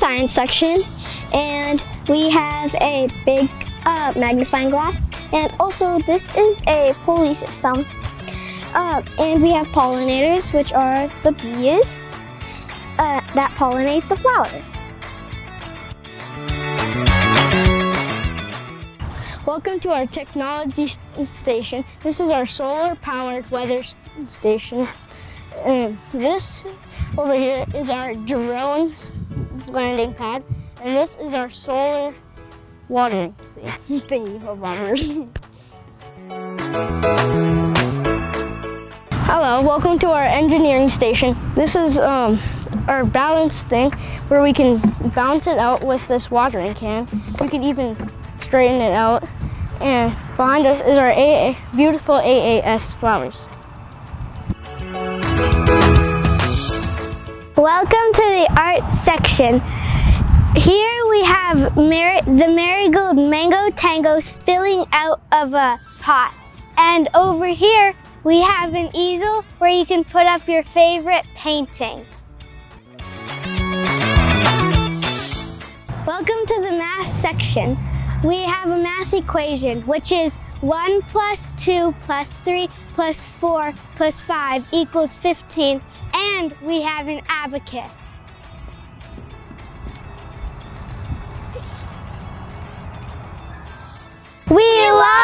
science section, and we have a big magnifying glass, and also this is a pulley system. And we have pollinators, which are the bees that pollinate the flowers. Welcome to our technology station. This is our solar-powered weather station. And this over here is our drone landing pad, and this is our solar watering thingy for bombers. Hello, welcome to our engineering station. This is our balance thing where we can balance it out with this watering can. We can even straighten it out. And behind us is our beautiful AAS flowers. Welcome to the art section. Here we have the marigold mango tango spilling out of a pot. And over here we have an easel where you can put up your favorite painting. Welcome to the math section. We have a math equation, which is 1 plus 2 plus 3 plus 4 plus 5 equals 15, and we have an abacus. We love